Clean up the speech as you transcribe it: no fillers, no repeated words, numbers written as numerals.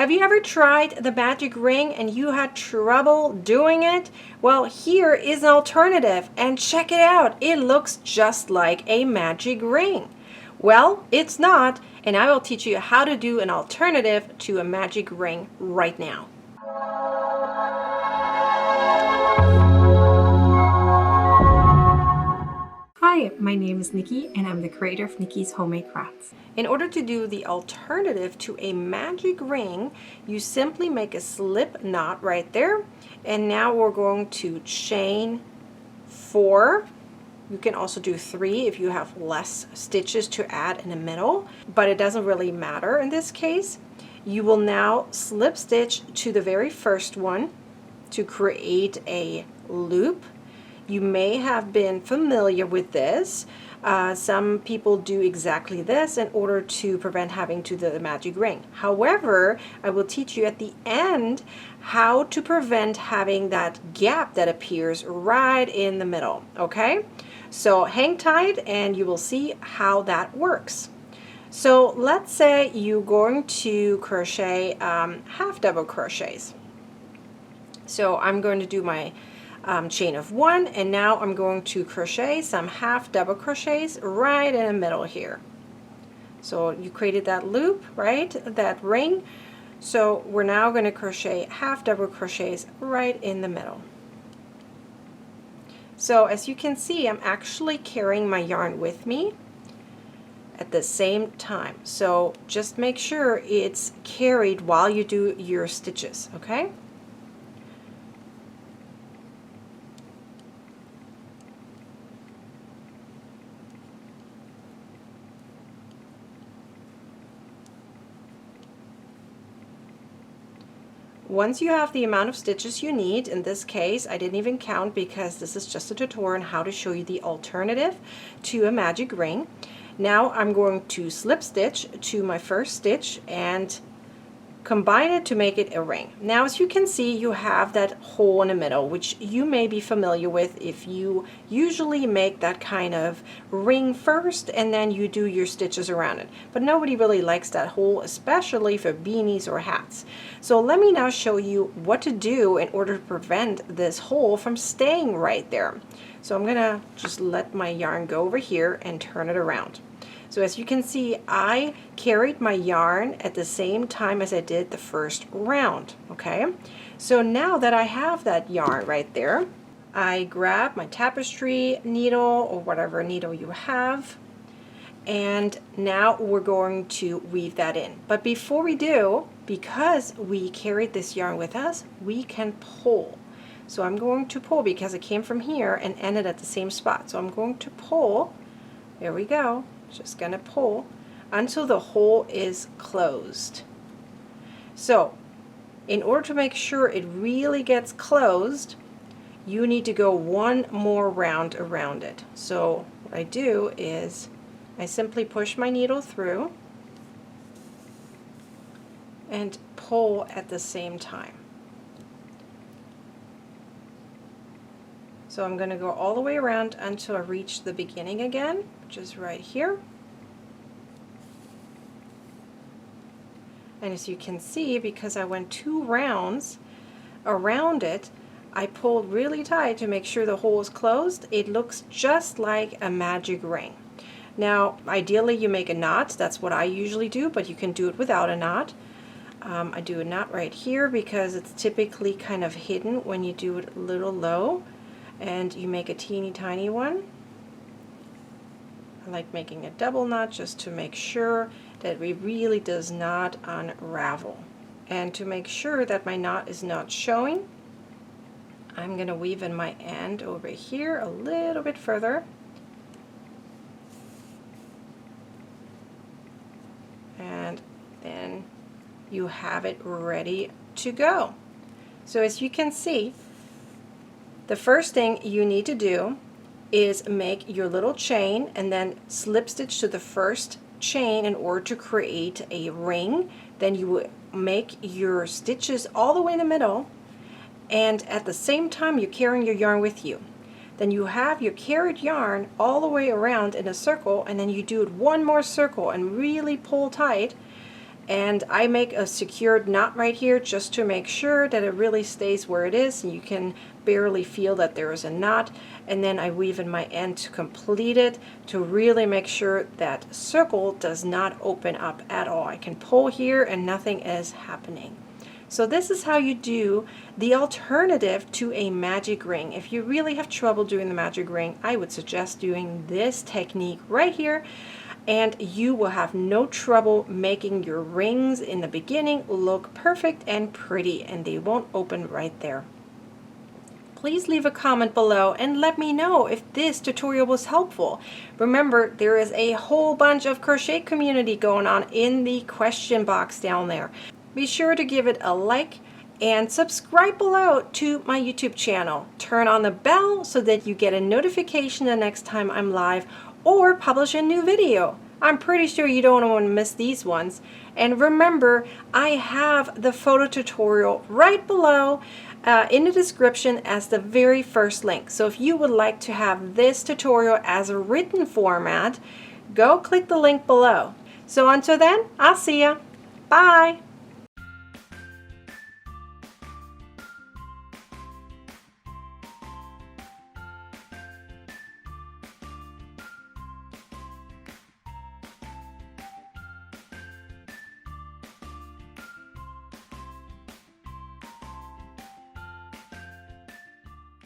Have you ever tried the magic ring and you had trouble doing it? Well, here is an alternative, and check it out. It looks just like a magic ring. Well, it's not, and I will teach you how to do an alternative to a magic ring right now. Hi, my name is Nikki and I'm the creator of Nikki's Homemade Crafts. In order to do the alternative to a magic ring, you simply make a slip knot right there, and now we're going to chain 4. You can also do 3 if you have less stitches to add in the middle, but it doesn't really matter in this case. You will now slip stitch to the very first one to create a loop. You may have been familiar with this. Some people do exactly this in order to prevent having to do the magic ring. However, I will teach you at the end how to prevent having that gap that appears right in the middle, okay? So hang tight and you will see how that works. So let's say you're going to crochet half double crochets. So I'm going to do my chain of 1, and now I'm going to crochet some half double crochets right in the middle here. So you created that loop, right, that ring, so we're now going to crochet half double crochets right in the middle. So as you can see, I'm actually carrying my yarn with me at the same time, so just make sure it's carried while you do your stitches, okay? Once you have the amount of stitches you need, in this case I didn't even count because this is just a tutorial on how to show you the alternative to a magic ring. Now I'm going to slip stitch to my first stitch and combine it to make it a ring. Now as you can see, you have that hole in the middle, which you may be familiar with if you usually make that kind of ring first and then you do your stitches around it. But nobody really likes that hole, especially for beanies or hats. So let me now show you what to do in order to prevent this hole from staying right there. So I'm gonna just let my yarn go over here and turn it around. So as you can see, I carried my yarn at the same time as I did the first round, okay? So now that I have that yarn right there, I grab my tapestry needle or whatever needle you have, and now we're going to weave that in. But before we do, because we carried this yarn with us, we can pull. So I'm going to pull because it came from here and ended at the same spot. So I'm going to pull, there we go. Just gonna pull until the hole is closed. So in order to make sure it really gets closed, you need to go one more round around it. So what I do is I simply push my needle through and pull at the same time. So I'm going to go all the way around until I reach the beginning again, which is right here. And as you can see, because I went 2 rounds around it, I pulled really tight to make sure the hole is closed. It looks just like a magic ring. Now, ideally you make a knot. That's what I usually do, but you can do it without a knot. I do a knot right here because it's typically kind of hidden when you do it a little low. And you make a teeny tiny one. I like making a double knot just to make sure that it really does not unravel. And to make sure that my knot is not showing, I'm going to weave in my end over here a little bit further. And then you have it ready to go. So as you can see, the first thing you need to do is make your little chain and then slip stitch to the first chain in order to create a ring. Then you will make your stitches all the way in the middle, and at the same time you're carrying your yarn with you. Then you have your carried yarn all the way around in a circle, and then you do it one more circle and really pull tight, And I make a secured knot right here just to make sure that it really stays where it is and you can barely feel that there is a knot. And then I weave in my end to complete it, to really make sure that circle does not open up at all. I can pull here and nothing is happening. So this is how you do the alternative to a magic ring. If you really have trouble doing the magic ring, I would suggest doing this technique right here, and you will have no trouble making your rings in the beginning look perfect and pretty, and they won't open right there. Please leave a comment below and let me know if this tutorial was helpful. Remember, there is a whole bunch of crochet community going on in the question box down there. Be sure to give it a like and subscribe below to my YouTube channel. Turn on the bell so that you get a notification the next time I'm live or publish a new video. I'm pretty sure you don't want to miss these ones. And remember, I have the photo tutorial right below in the description as the very first link. So if you would like to have this tutorial as a written format, go click the link below. So until then, I'll see ya. Bye.